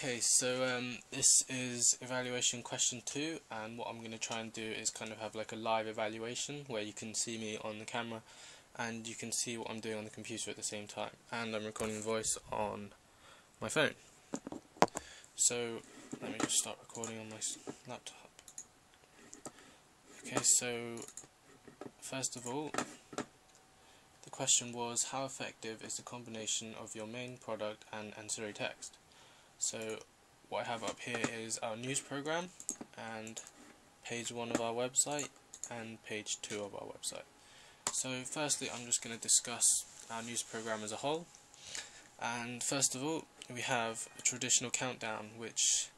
Okay, so this is evaluation question 2, and what I'm going to try and do is kind of have like a live evaluation where you can see me on the camera and you can see what I'm doing on the computer at the same time, and I'm recording the voice on my phone. So let me just start recording on my laptop. Okay, so first of all, the question was, how effective is the combination of your main product and ancillary text? So what I have up here is our news program and page 1 of our website and page 2 of our website. So firstly, I'm just going to discuss our news program as a whole. And first of all, we have a traditional countdown, which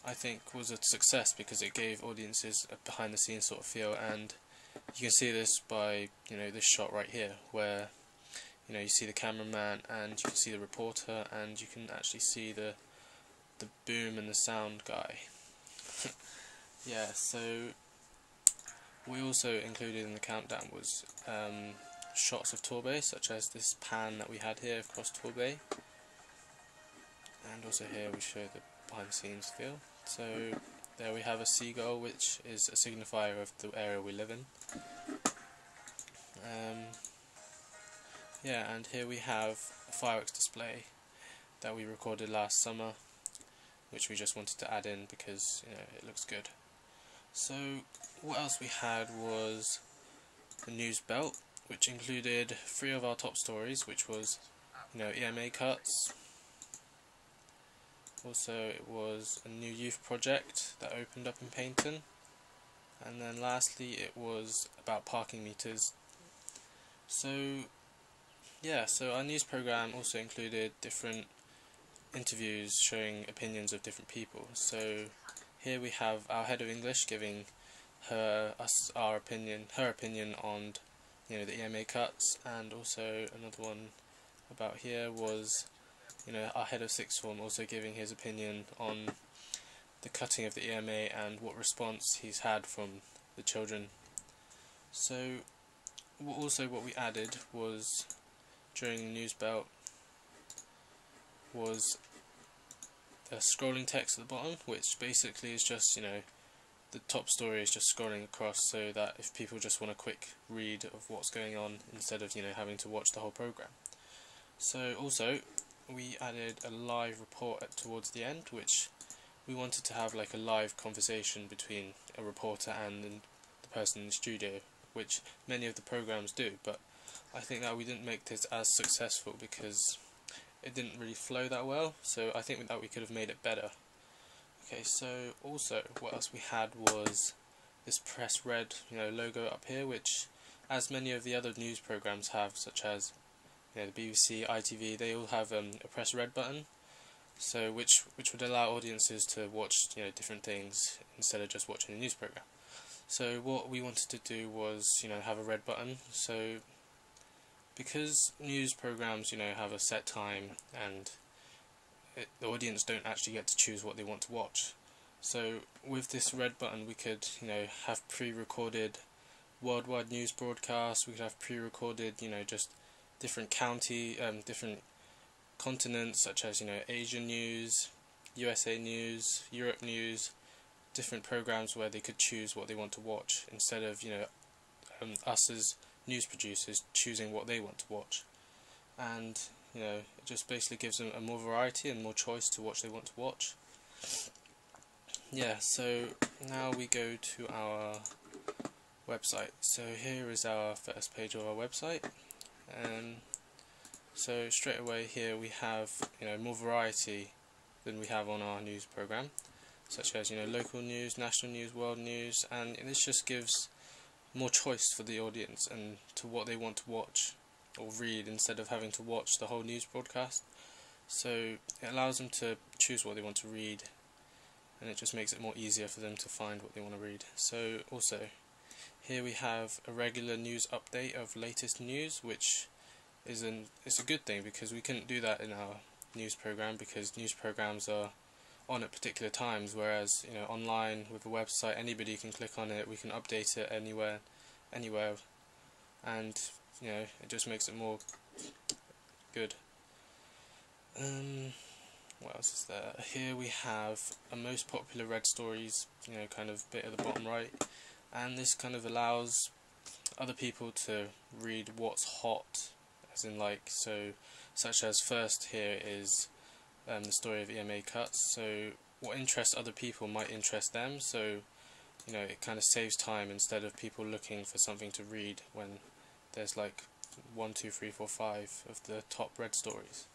I think was a success because it gave audiences a behind the scenes sort of feel, and you can see this by this shot right here, where you see the cameraman and you can see the reporter and you can actually see the boom and the sound guy. Yeah, so we also included in the countdown was shots of Torbay, such as this pan that we had here across Torbay, and also here we show the behind the scenes feel. So there we have a seagull, which is a signifier of the area we live in. Yeah, and here we have a fireworks display that we recorded last summer, which we just wanted to add in because it looks good. So what else we had was the news belt, which included 3 of our top stories, which was EMA cuts. Also, it was a new youth project that opened up in Paignton, and then lastly it was about parking meters. So yeah, so our news program also included different interviews showing opinions of different people. So here we have our head of English giving her opinion on the EMA cuts, and also another one about here was our head of sixth form also giving his opinion on the cutting of the EMA and what response he's had from the children. So what we added was during the news belt was the scrolling text at the bottom, which basically is just the top story is just scrolling across, so that if people just want a quick read of what's going on instead of having to watch the whole program. So also we added a live report towards the end, which we wanted to have like a live conversation between a reporter and the person in the studio, which many of the programs do, but I think that we didn't make this as successful because it didn't really flow that well, so I think that we could have made it better. Okay, so also what else we had was this Press Red logo up here, which as many of the other news programs have, such as the BBC, ITV, they all have a Press Red button, so which would allow audiences to watch different things instead of just watching the news program. So what we wanted to do was have a red button, so because news programs have a set time and the audience don't actually get to choose what they want to watch. So with this red button we could have pre-recorded worldwide news broadcasts, we could have pre-recorded just different different continents, such as Asian news, USA news, Europe news, different programs where they could choose what they want to watch instead of us as news producers choosing what they want to watch. And it just basically gives them a more variety and more choice to watch they want to watch. Yeah, so now we go to our website. So here is our first page of our website, and so straight away here we have more variety than we have on our news program, such as local news, national news, world news, and this just gives more choice for the audience and to what they want to watch or read instead of having to watch the whole news broadcast. So it allows them to choose what they want to read, and it just makes it more easier for them to find what they want to read. So also here we have a regular news update of latest news, which is it's a good thing because we couldn't do that in our news program because news programs are on at particular times, whereas online with a website anybody can click on it, we can update it anywhere, and it just makes it more good. what else is there? Here we have a most popular read stories, kind of bit at the bottom right, and this kind of allows other people to read what's hot, as in such as first here is the story of EMA cuts, so what interests other people might interest them, so it kind of saves time instead of people looking for something to read when there's like 1, 2, 3, 4, 5 of the top read stories.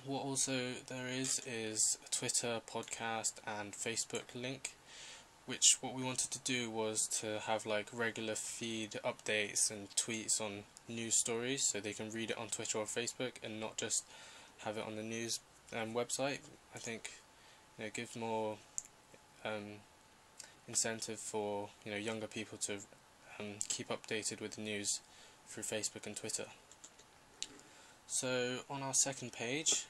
What also there is a Twitter, podcast and Facebook link, which what we wanted to do was to have like regular feed updates and tweets on news stories, so they can read it on Twitter or Facebook and not just have it on the news website. I think it gives more incentive for younger people to keep updated with the news through Facebook and Twitter. So on our second page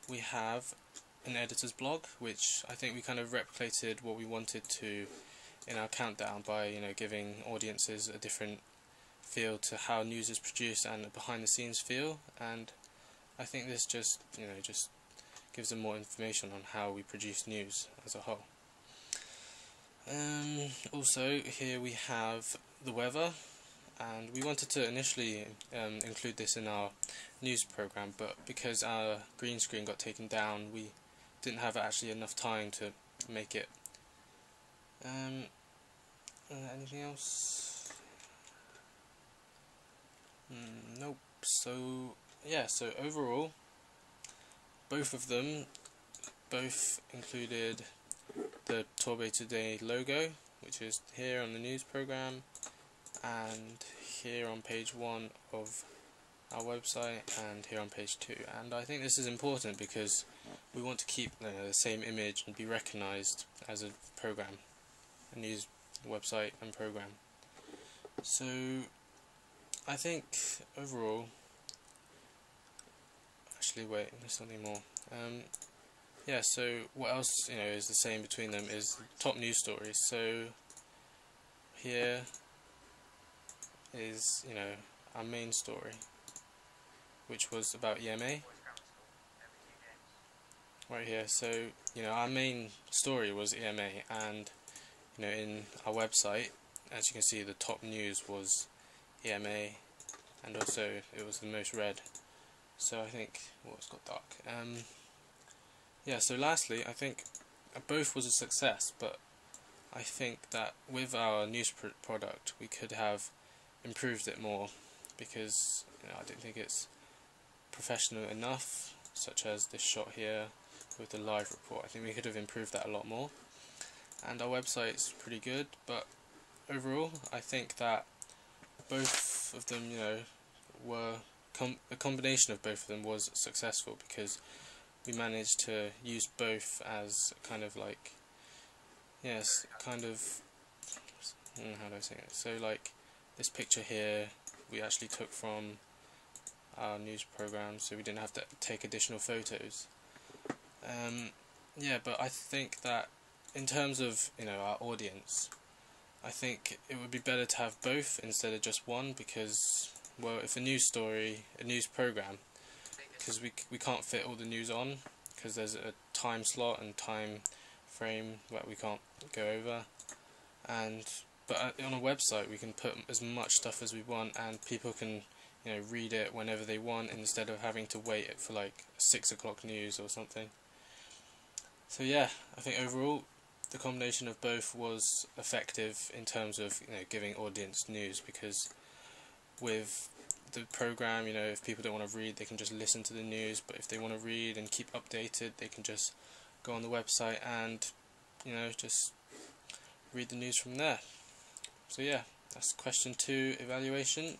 we have an editor's blog, which I think we kind of replicated what we wanted to in our countdown by giving audiences a different feel to how news is produced and a behind the scenes feel, and I think this just gives them more information on how we produce news as a whole. Also here we have the weather, and we wanted to initially include this in our news program, but because our green screen got taken down we didn't have actually enough time to make it. Anything else? Nope. So yeah, so overall both of them included the Torbay Today logo, which is here on the news program and here on page 1 of our website and here on page 2, and I think this is important because we want to keep the same image and be recognized as a program, a news website and program. So I think overall, actually wait, there's something more. Yeah, so what else is the same between them is top news stories. So here is our main story, which was about EMA right here. So our main story was EMA, and in our website, as you can see, the top news was EMA, and also it was the most read. So I think it's got dark. Yeah, so lastly, I think both was a success, but I think that with our news product we could have improved it more, because I don't think it's professional enough, such as this shot here with the live report. I think we could have improved that a lot more, and our website's pretty good, but overall I think that both of them were a combination of both of them was successful, because we managed to use both as kind of like, yes, kind of, how do I say it? So like this picture here we actually took from our news program, so we didn't have to take additional photos. Yeah, but I think that in terms of our audience, I think it would be better to have both instead of just one, because well, if a news story, a news program, because we can't fit all the news on, because there's a time slot and time frame that we can't go over, but on a website we can put as much stuff as we want, and people can read it whenever they want instead of having to wait for like 6 o'clock news or something. So yeah, I think overall the combination of both was effective in terms of giving audience news, because with the program, if people don't want to read, they can just listen to the news, but if they want to read and keep updated, they can just go on the website and just read the news from there. So yeah, that's question 2 evaluation.